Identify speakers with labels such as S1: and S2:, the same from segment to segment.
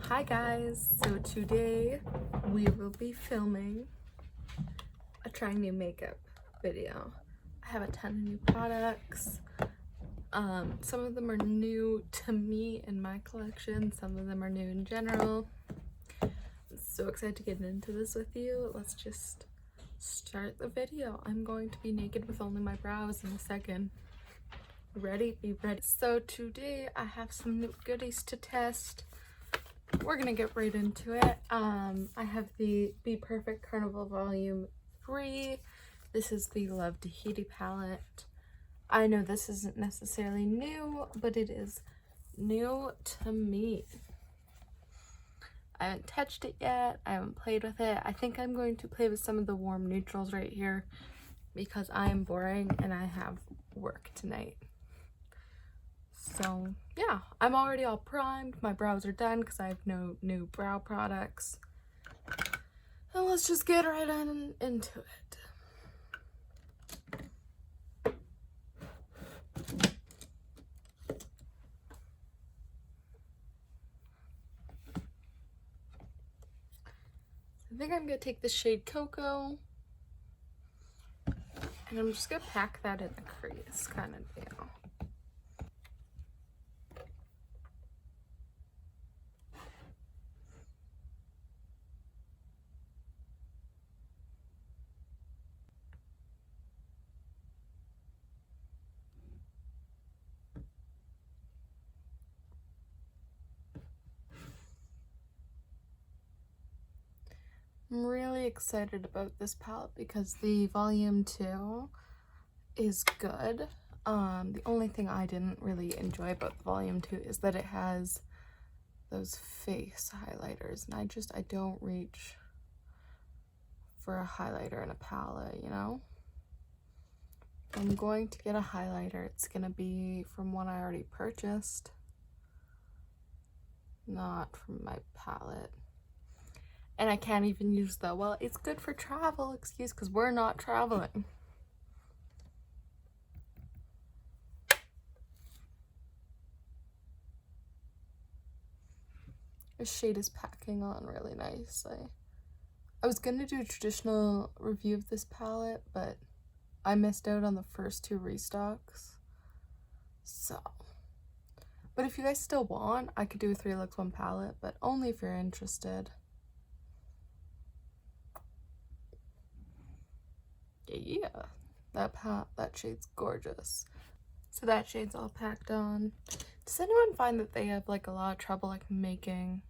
S1: Hi guys, so today we will be filming a trying new makeup video. I have a ton of new products. Some of them are new to me in my collection, some of them are new in general. I'm so excited to get into this with you. Let's just start the video. I'm going to be naked with only my brows in a second. Ready? Be ready. So today I have some new goodies to test. We're gonna get right into it. I have the bPerfect Carnival Volume 3. This is the Love Tahiti palette. I know this isn't necessarily new, but it is new to me. I haven't touched it yet. I haven't played with it. I think I'm going to play with some of the warm neutrals right here because I am boring and I have work tonight. So yeah, I'm already all primed. My brows are done because I have no new brow products. And let's just get right on into it. I think I'm gonna take the shade Cocoa and I'm just gonna pack that in the crease kind of deal. I'm really excited about this palette because the volume 2 is good. The only thing I didn't really enjoy about the volume 2 is that it has those face highlighters, and I don't reach for a highlighter in a palette, you know? If I'm going to get a highlighter, it's gonna be from one I already purchased, not from my palette. And I can't even use the, well, it's good for travel excuse because we're not traveling. This shade is packing on really nicely. I was gonna do a traditional review of this palette, but I missed out on the first 2 restocks. So, but if you guys still want, I could do a 3 looks 1 palette, but only if you're interested. Yeah, that shade's gorgeous. So that shade's all packed on. Does anyone find that they have like a lot of trouble like making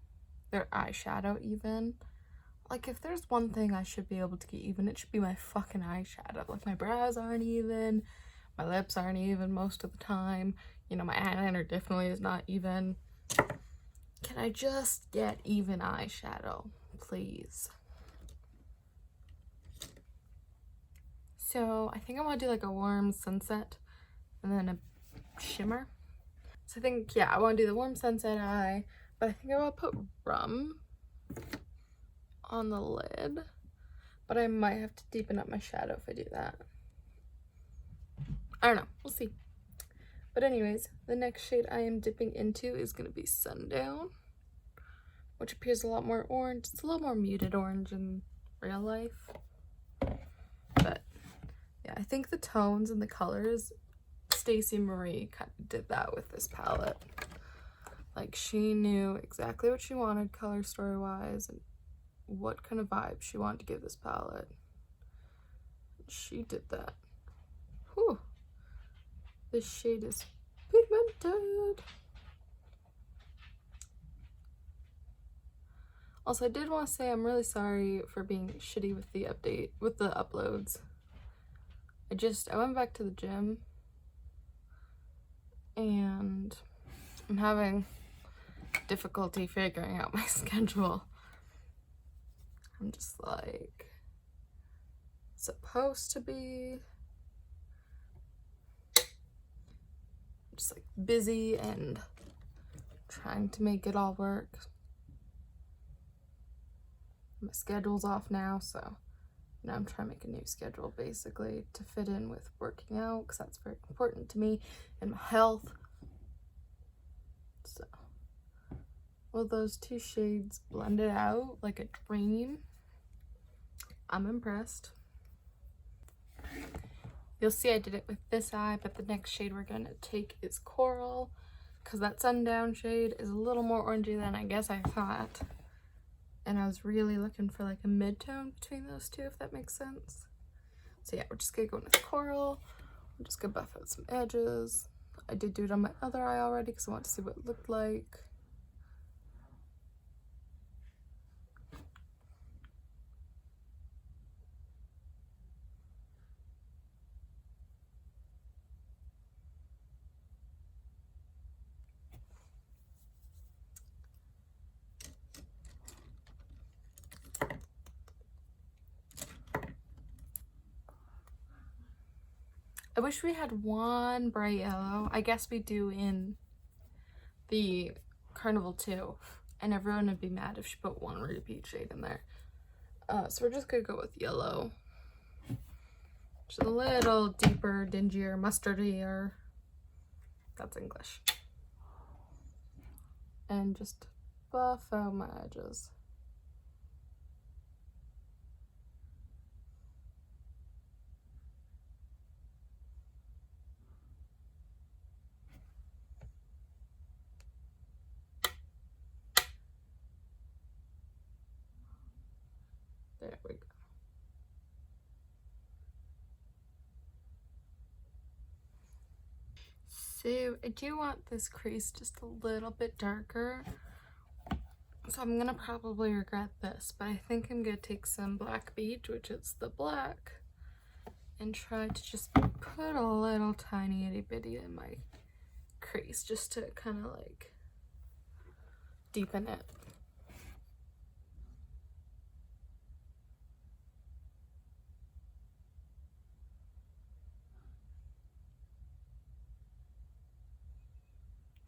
S1: their eyeshadow even? Like if there's one thing I should be able to get even, it should be my fucking eyeshadow. Like my brows aren't even, my lips aren't even most of the time. You know, my eyeliner definitely is not even. Can I just get even eyeshadow, please? So I think I want to do like a warm sunset and then a shimmer. So I think, yeah, I want to do the warm sunset eye, but I think I want to put rum on the lid, but I might have to deepen up my shadow if I do that. I don't know, we'll see. But anyways, the next shade I am dipping into is going to be Sundown, which appears a lot more orange. It's a little more muted orange in real life, but yeah, I think the tones and the colors, Stacey Marie kind of did that with this palette. Like she knew exactly what she wanted color story wise and what kind of vibe she wanted to give this palette. She did that. Whew. This shade is pigmented. Also, I did want to say I'm really sorry for being shitty with the uploads. I went back to the gym and I'm having difficulty figuring out my schedule. I'm just like supposed to be just like busy and trying to make it all work. My schedule's off now, so now I'm trying to make a new schedule basically to fit in with working out because that's very important to me and my health. So Well, those two shades blended out like a dream. I'm impressed. You'll see I did it with this eye, but the next shade we're gonna take is Coral, because that Sundown shade is a little more orangey than I guess I thought. And I was really looking for like a mid-tone between those two, if that makes sense. So yeah, we're just gonna go in with Coral. I'm just gonna buff out some edges. I did do it on my other eye already because I want to see what it looked like. I wish we had one bright yellow. I guess we do in the Carnival too, and everyone would be mad if she put one repeat shade in there. So we're just gonna go with yellow. Just a little deeper, dingier, mustardier. That's English. And just buff out my edges. There we go. So I do want this crease just a little bit darker. So I'm gonna probably regret this, but I think I'm gonna take some Black Beach, which is the black, and try to just put a little tiny itty bitty in my crease just to kind of like deepen it.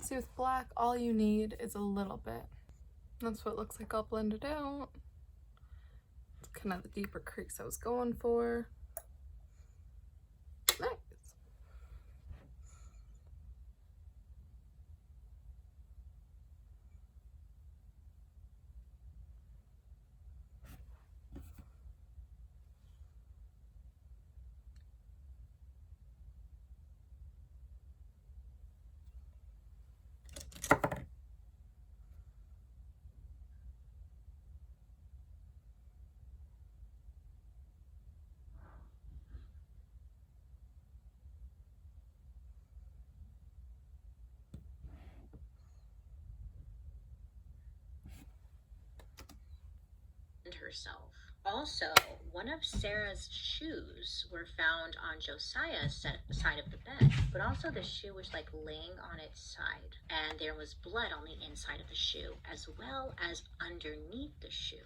S1: See, with black, all you need is a little bit. That's what it looks like all blended out. It's kind of the deeper crease I was going for. Nice.
S2: Herself. Also, one of Sarah's shoes were found on Josiah's side of the bed, but also the shoe was like laying on its side, and there was blood on the inside of the shoe as well as underneath the shoe.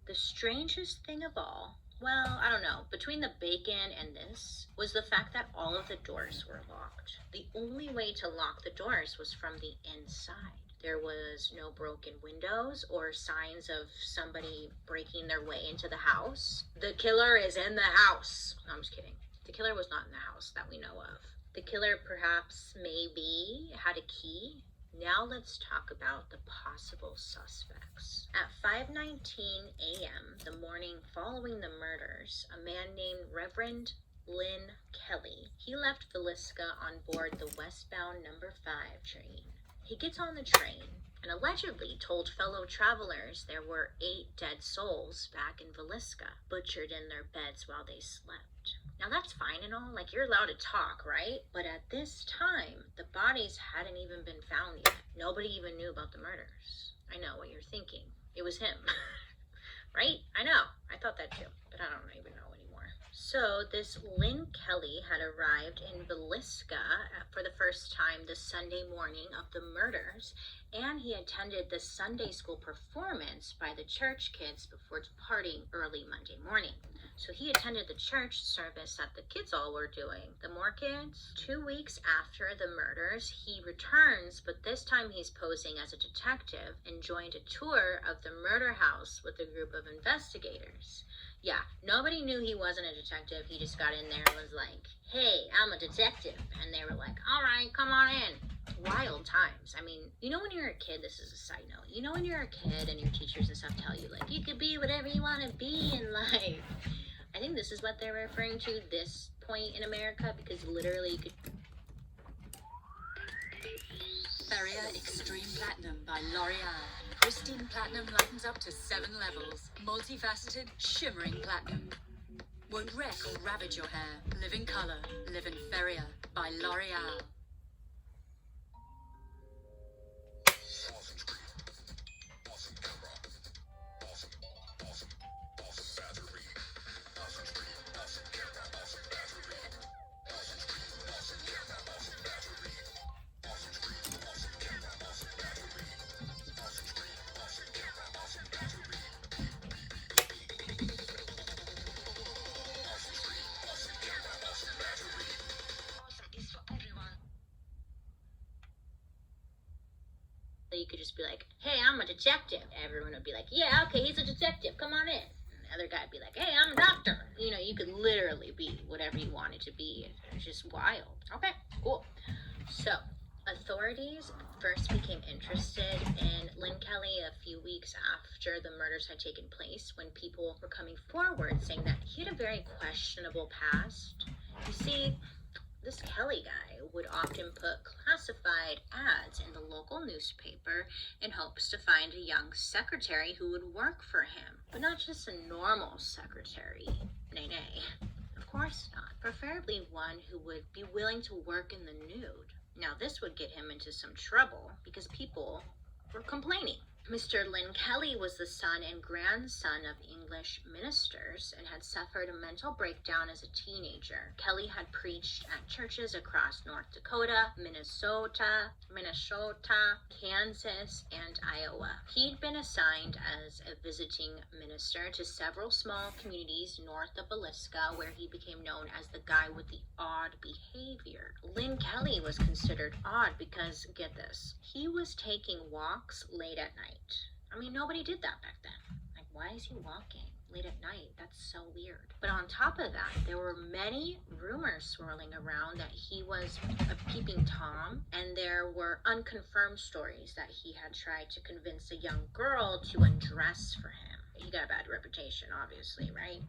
S2: The strangest thing of all, well, I don't know, between the bacon and this was the fact that all of the doors were locked. The only way to lock the doors was from the inside. There was no broken windows or signs of somebody breaking their way into the house. The killer is in the house. No, I'm just kidding. The killer was not in the house that we know of. The killer perhaps maybe had a key. Now let's talk about the possible suspects. At 5:19 a.m., the morning following the murders, a man named Reverend Lynn Kelly, he left Villisca on board the westbound number 5 train. He gets on the train and allegedly told fellow travelers there were 8 dead souls back in Villisca, butchered in their beds while they slept. Now that's fine and all, like you're allowed to talk, right? But at this time, the bodies hadn't even been found yet. Nobody even knew about the murders. I know what you're thinking. It was him. Right? I know. I thought that too, but I don't even know anymore. So this Lynn Kelly had arrived in Villisca for the first time the Sunday morning of the murders, and he attended the Sunday school performance by the church kids before departing early Monday morning. So he attended the church service that the kids all were doing. The more kids. 2 weeks after the murders, he returns, but this time he's posing as a detective and joined a tour of the murder house with a group of investigators. Yeah, nobody knew he wasn't a detective. He just got in there and was like, hey, I'm a detective. And they were like, all right, come on in. Wild times. I mean, you know when you're a kid, this is a side note, you know when you're a kid and your teachers and stuff tell you, like, you could be whatever you want to be in life. I think this is what they're referring to, this point in America, because literally you could...
S3: Feria Extreme Platinum by L'Oreal. Pristine platinum lightens up to 7 levels. Multifaceted, shimmering platinum. Won't wreck or ravage your hair. Live in color. Live in Feria by L'Oreal.
S2: You could just be like, hey, I'm a detective. Everyone would be like, yeah, okay, he's a detective. Come on in. And the other guy would be like, hey, I'm a doctor. You know, you could literally be whatever you wanted to be. It's just wild. Okay, cool. So, authorities first became interested in Lynn Kelly a few weeks after the murders had taken place, when people were coming forward saying that he had a very questionable past. You see, this Kelly guy would often put classified ads in the local newspaper in hopes to find a young secretary who would work for him. But not just a normal secretary. Nay. Of course not. Preferably one who would be willing to work in the nude. Now this would get him into some trouble because people were complaining. Mr. Lynn Kelly was the son and grandson of English ministers and had suffered a mental breakdown as a teenager. Kelly had preached at churches across North Dakota, Minnesota, Kansas, and Iowa. He'd been assigned as a visiting minister to several small communities north of Villisca, where he became known as the guy with the odd behavior. Lynn Kelly was considered odd because, get this, he was taking walks late at night. I mean, nobody did that back then. Like, why is he walking late at night? That's so weird. But on top of that, there were many rumors swirling around that he was a peeping Tom, and there were unconfirmed stories that he had tried to convince a young girl to undress for him. He got a bad reputation, obviously, right?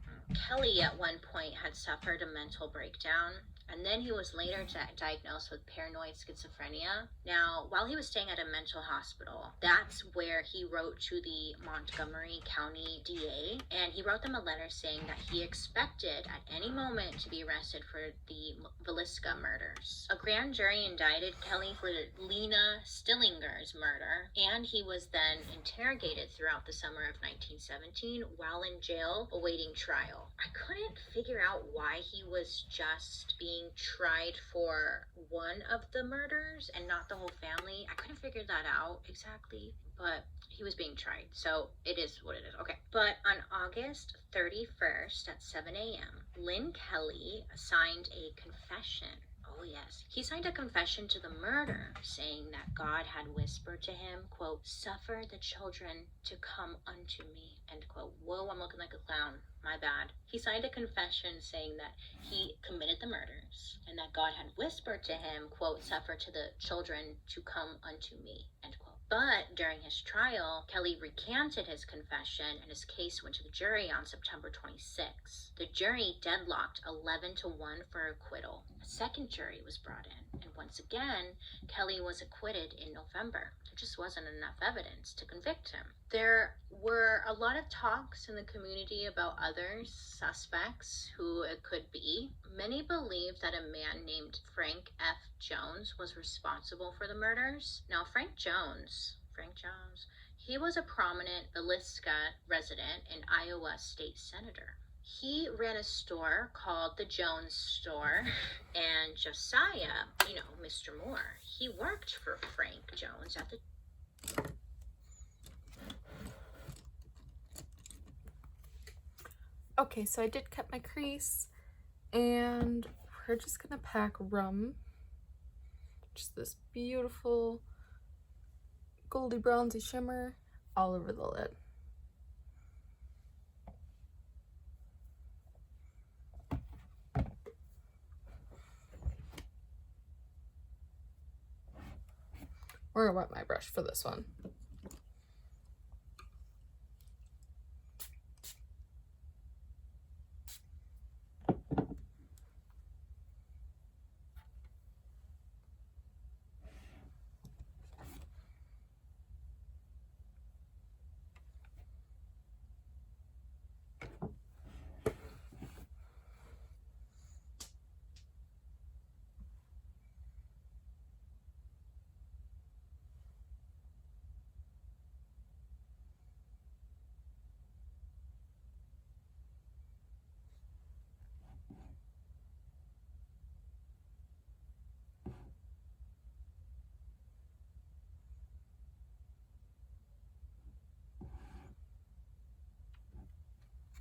S2: Kelly at one point had suffered a mental breakdown, and then he was later diagnosed with paranoid schizophrenia. Now, while he was staying at a mental hospital, that's where he wrote to the Montgomery County DA, and he wrote them a letter saying that he expected at any moment to be arrested for the Villisca murders. A grand jury indicted Kelly for Lena Stillinger's murder, and he was then interrogated throughout the summer of 1917 while in jail awaiting trial. I couldn't figure out why he was just being tried for one of the murders and not the whole family. I couldn't figure that out exactly, but he was being tried, so it is what it is. Okay. But on August 31st at 7 a.m., Lynn Kelly signed a confession. Oh yes, he signed a confession to the murder, saying that God had whispered to him, quote, suffer the children to come unto me, end quote. Whoa, I'm looking like a clown. My bad. He signed a confession saying that he committed the murders and that God had whispered to him, quote, suffer to the children to come unto me, end quote. But during his trial, Kelly recanted his confession and his case went to the jury on September 26. The jury deadlocked 11-1 for acquittal. A second jury was brought in, and once again, Kelly was acquitted in November. There just wasn't enough evidence to convict him. There were a lot of talks in the community about other suspects who it could be. Many believe that a man named Frank F. Jones was responsible for the murders. Now, Frank Jones, he was a prominent Villisca resident and Iowa state senator. He ran a store called the Jones Store, and Josiah, Mr. Moore, he worked for Frank Jones at the...
S1: Okay, so I did cut my crease, and we're just gonna pack rum, just this beautiful goldy bronzy shimmer all over the lid. We're gonna wet my brush for this one.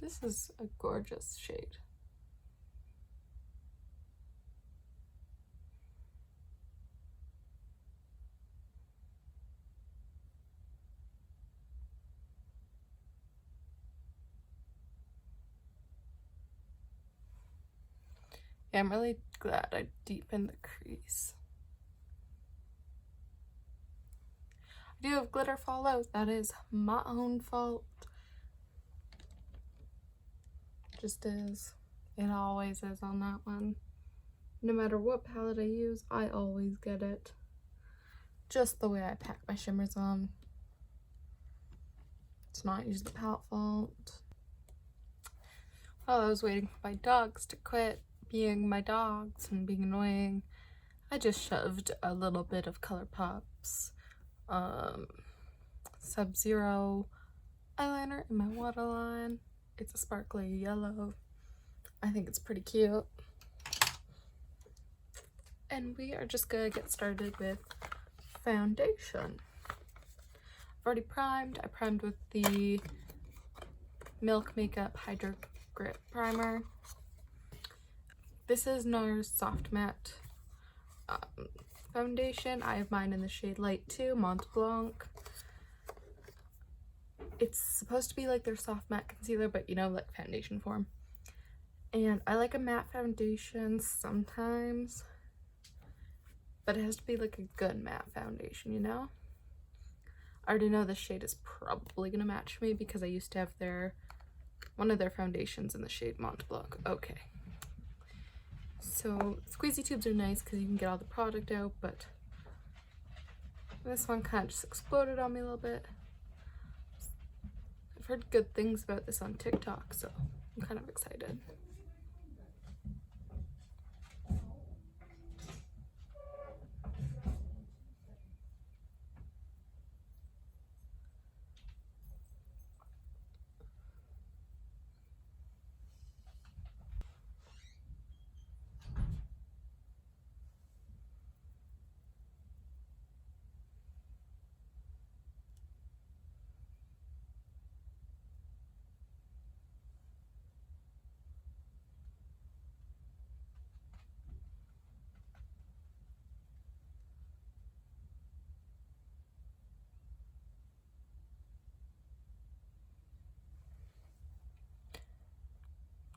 S1: This is a gorgeous shade. Yeah, I'm really glad I deepened the crease. I do have glitter fall out. That is my own fault. Just is. It always is on that one. No matter what palette I use, I always get it. Just the way I pack my shimmers on. It's not usually the palette fault. While I was waiting for my dogs to quit being my dogs and being annoying, I just shoved a little bit of Colourpop's Sub-Zero eyeliner in my waterline. It's a sparkly yellow. I think it's pretty cute. And we are just gonna get started with foundation. I've already primed. I primed with the Milk Makeup Hydro Grip Primer. This is NARS Soft Matte foundation. I have mine in the shade Light 2, Mont Blanc. It's supposed to be like their soft matte concealer, but you know, like foundation form. And I like a matte foundation sometimes, but it has to be like a good matte foundation, you know? I already know this shade is probably gonna match me because I used to have one of their foundations in the shade Mont Blanc. Okay. So squeezy tubes are nice because you can get all the product out, but this one kind of just exploded on me a little bit. I've heard good things about this on TikTok, so I'm kind of excited.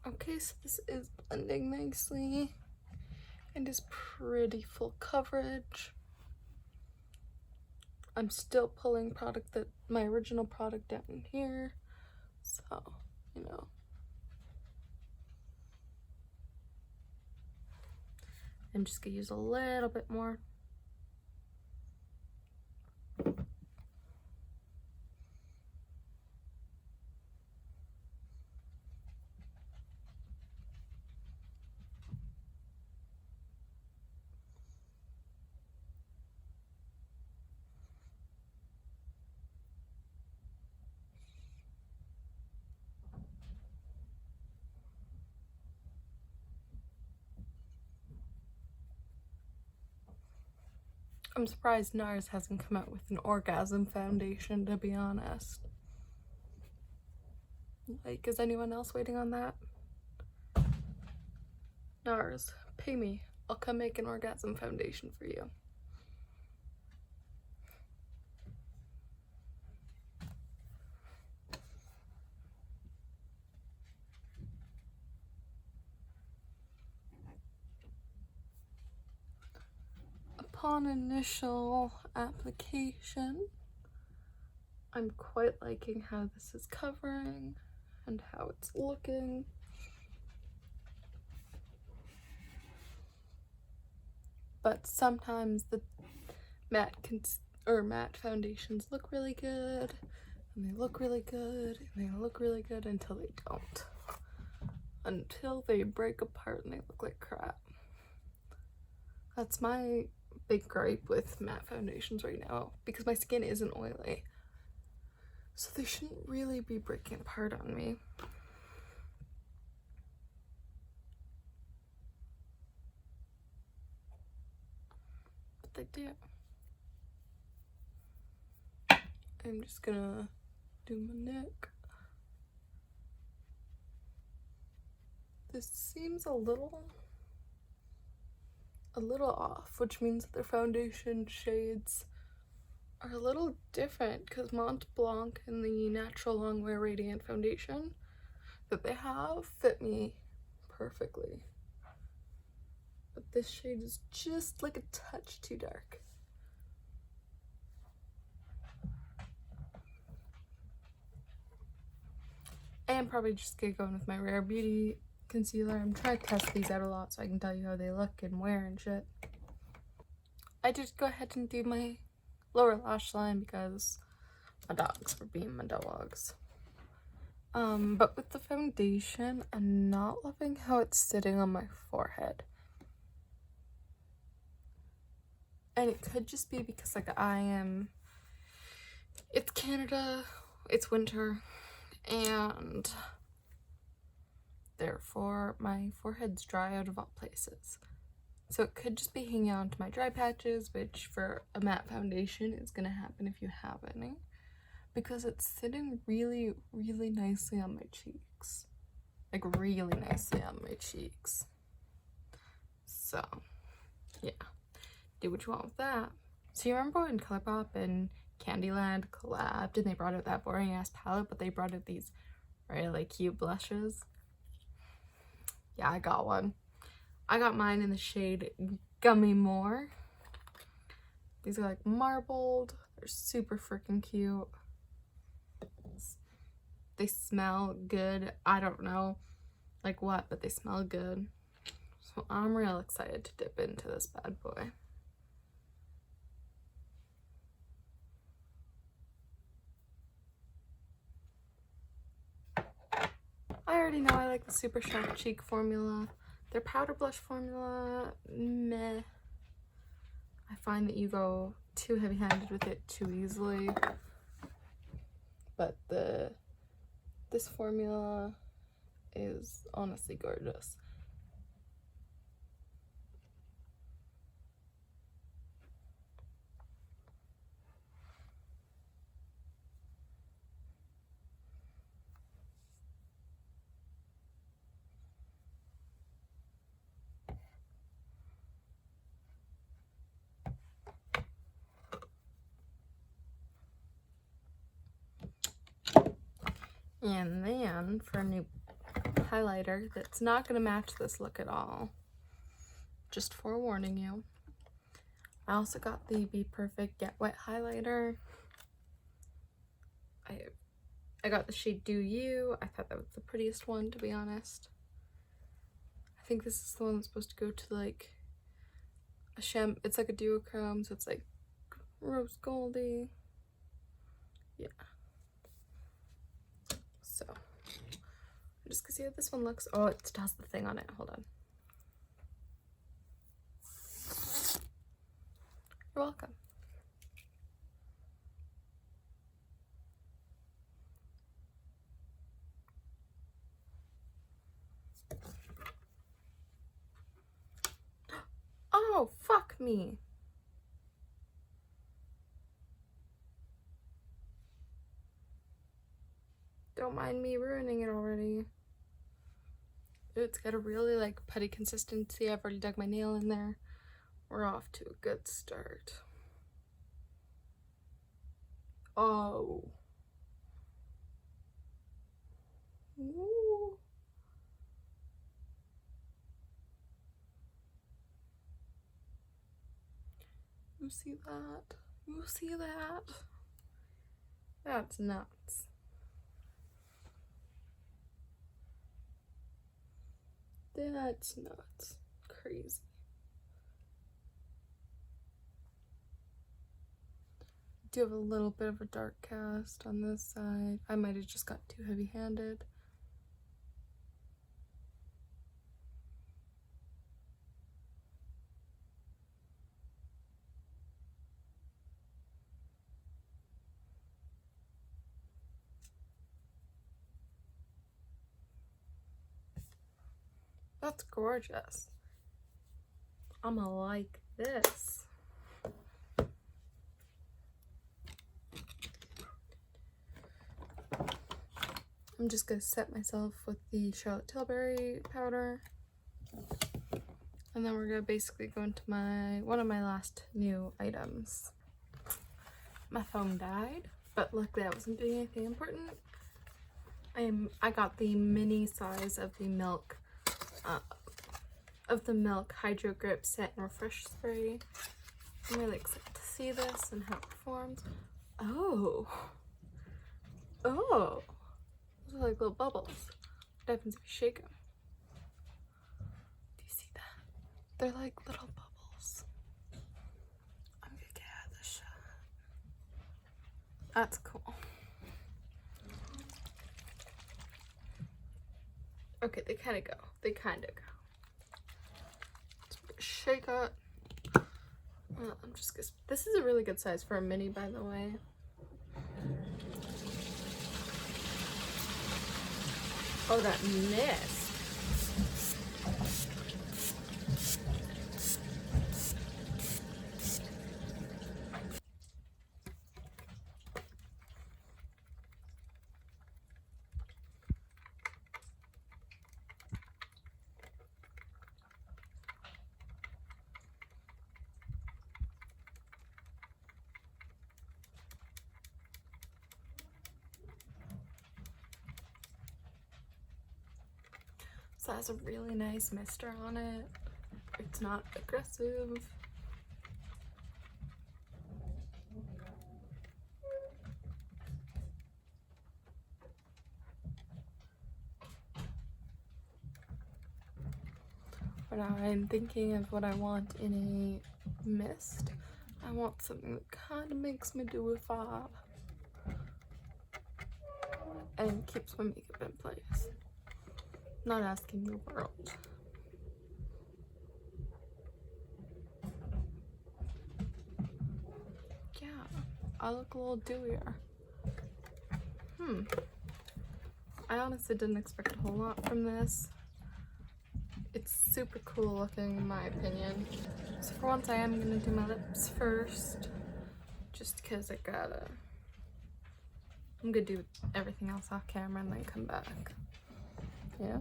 S1: Okay, so this is blending nicely and is pretty full coverage. I'm still pulling my original product down here, so, you know. I'm just gonna use a little bit more. I'm surprised NARS hasn't come out with an orgasm foundation, to be honest. Like, is anyone else waiting on that? NARS, pay me. I'll come make an orgasm foundation for you. upon initial application, I'm quite liking how this is covering and how it's looking. But sometimes the matte foundations look really good, and they look really good, and they look really good until they don't. Until they break apart and they look like crap. That's my big gripe with matte foundations right now, because my skin isn't oily. So they shouldn't really be breaking apart on me. But they do. I'm just gonna do my neck. This seems a little off, which means that their foundation shades are a little different, because Mont Blanc and the Natural Longwear Radiant Foundation that they have fit me perfectly. But this shade is just like a touch too dark. And probably just get going with my Rare Beauty concealer. I'm trying to test these out a lot so I can tell you how they look and wear and shit. I just go ahead and do my lower lash line because my dogs were being my dogs. But with the foundation, I'm not loving how it's sitting on my forehead. And it could just be because like it's Canada, it's winter, and therefore my forehead's dry out of all places. So it could just be hanging on to my dry patches, which for a matte foundation is gonna happen if you have any, because it's sitting really, really nicely on my cheeks. Like really nicely on my cheeks. So, yeah. Do what you want with that. So you remember when Colourpop and Candyland collabed and they brought out that boring ass palette, but they brought out these really cute blushes? Yeah, I got one. I got mine in the shade Gummy More. These are like marbled. They're super freaking cute. They smell good. I don't know like what, but they smell good. So I'm real excited to dip into this bad boy. I already know I like the Super Sharp Cheek formula. Their powder blush formula, meh. I find that you go too heavy-handed with it too easily. But this formula is honestly gorgeous. And then for a new highlighter that's not going to match this look at all, just forewarning you, I also got the bPerfect Get Wet highlighter. I got the shade Do You. I thought that was the prettiest one, to be honest. I think this is the one that's supposed to go to like a it's like a duochrome, so it's like rose goldy. Yeah. So I'm just gonna see how this one looks. Oh, it still has the thing on it. Hold on. You're welcome. Oh, fuck me. Don't mind me ruining it already. Ooh, it's got a really like putty consistency. I've already dug my nail in there. We're off to a good start. Oh. Ooh. You see that? You see that? That's nuts. That's nuts. Crazy. Do have a little bit of a dark cast on this side. I might have just got too heavy-handed. That's gorgeous. I'ma like this. I'm just gonna set myself with the Charlotte Tilbury powder. And then we're gonna basically go into one of my last new items. My phone died, but luckily I wasn't doing anything important. I got the mini size of the Milk Hydro Grip Set and Refresh Spray. I'm really excited to see this and how it performs. Oh, those are like little bubbles. What happens if you shake them? Do you see that? They're like little bubbles. I'm gonna get out of the shot. That's cool. Okay, they kind of go. Shake it. I'm just gonna. This is a really good size for a mini, by the way. Oh, that mist. So it has a really nice mister on it. It's not aggressive. But now I'm thinking of what I want in a mist. I want something that kind of makes me do a fob and keeps my makeup in place. Not asking the world. Yeah, I look a little dewier. I honestly didn't expect a whole lot from this. It's super cool looking in my opinion. So for once I am gonna do my lips first. Just because I'm gonna do everything else off camera and then come back. Yeah.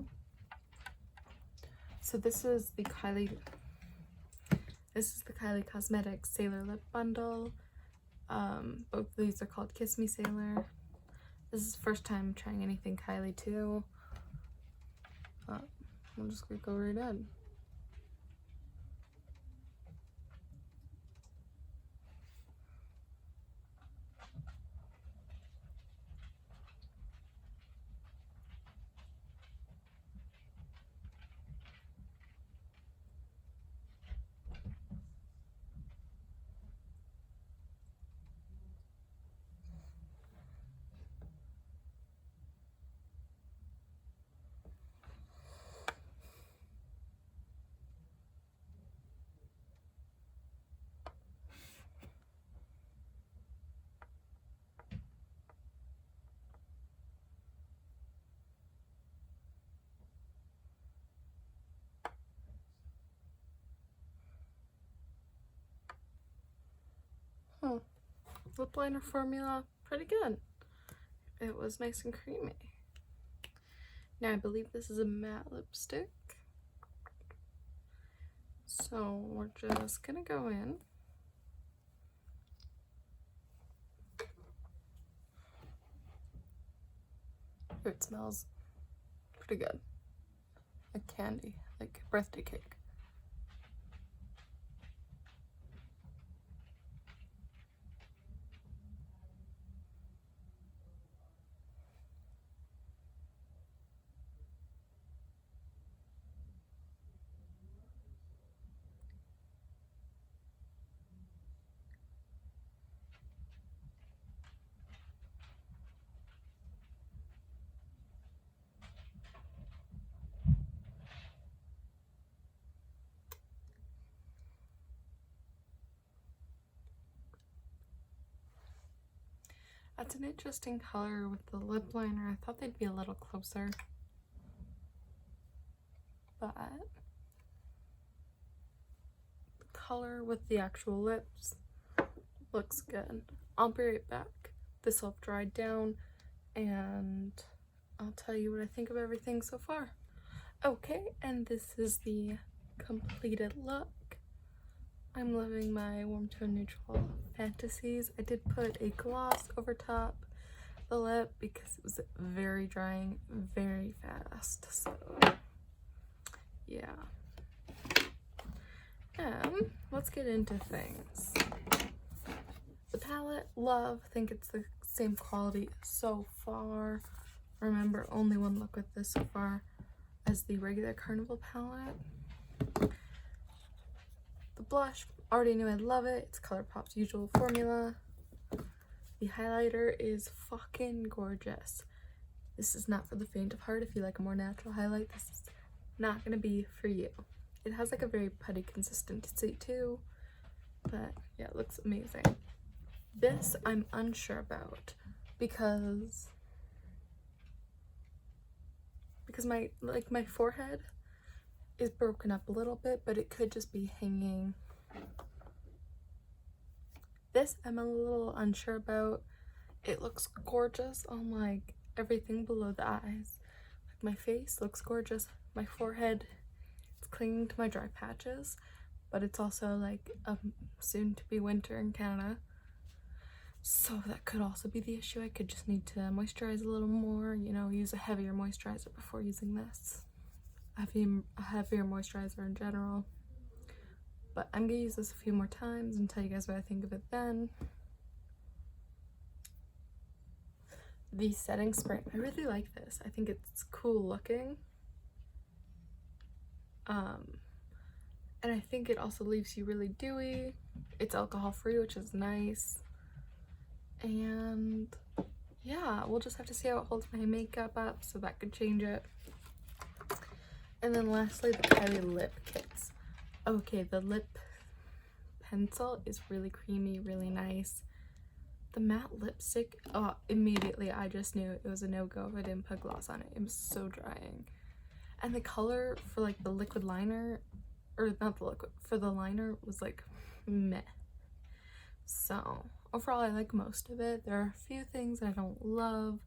S1: So this is the Kylie Cosmetics Sailor Lip Bundle. Both of these are called Kiss Me Sailor. This is the first time trying anything Kylie too. I'm just gonna go right in. Lip liner formula, pretty good. It was nice and creamy. Now I believe this is a matte lipstick. So we're just gonna go in. Oh, it smells pretty good. Like candy, like birthday cake. That's an interesting color with the lip liner. I thought they'd be a little closer. But the color with the actual lips looks good. I'll be right back. This will have dried down and I'll tell you what I think of everything so far. Okay, and this is the completed look. I'm loving my warm tone neutral fantasies. I did put a gloss over top the lip because it was very drying very fast. So yeah. Let's get into things. The palette, love, think it's the same quality so far. Remember, only one look with this so far as the regular Carnival palette. The blush, already knew I'd love it. It's Colourpop's usual formula. The highlighter is fucking gorgeous. This is not for the faint of heart. If you like a more natural highlight, this is not gonna be for you. It has like a very putty consistency too, but yeah, it looks amazing. This I'm unsure about because my forehead is broken up a little bit, but it could just be hanging. This I'm a little unsure about. It looks gorgeous on like everything below the eyes. Like my face looks gorgeous. My forehead, it's clinging to my dry patches, but it's also like soon to be winter in Canada. So that could also be the issue. I could just need to moisturize a little more, you know, use a heavier moisturizer before using this. A heavier moisturizer in general. But I'm gonna use this a few more times and tell you guys what I think of it then. The setting spray, I really like this. I think it's cool looking. And I think it also leaves you really dewy. It's alcohol free, which is nice. And yeah, we'll just have to see how it holds my makeup up, so that could change it. And then lastly, the Kylie lip kits. Okay, the lip pencil is really creamy, really nice. The matte lipstick, immediately I just knew it was a no-go if I didn't put gloss on it. It was so drying. And the color for like the liquid liner, or not the liquid, for the liner was like meh. So overall I like most of it. There are a few things I don't love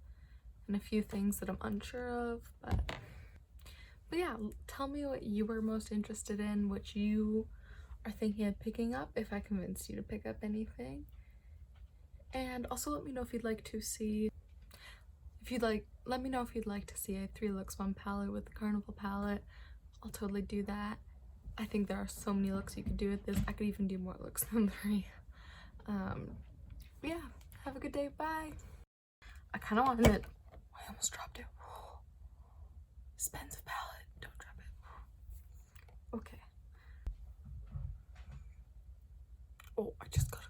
S1: and a few things that I'm unsure of, but yeah, tell me what you were most interested in, what you are thinking of picking up, if I convinced you to pick up anything. And also let me know if you'd like to see, let me know if you'd like to see a 3 looks 1 palette with the Carnival palette. I'll totally do that. I think there are so many looks you could do with this. I could even do more looks than 3. Yeah, have a good day, bye. I kind of wanted it, I almost dropped it. Expensive palette, don't drop it. Okay. Oh, I just got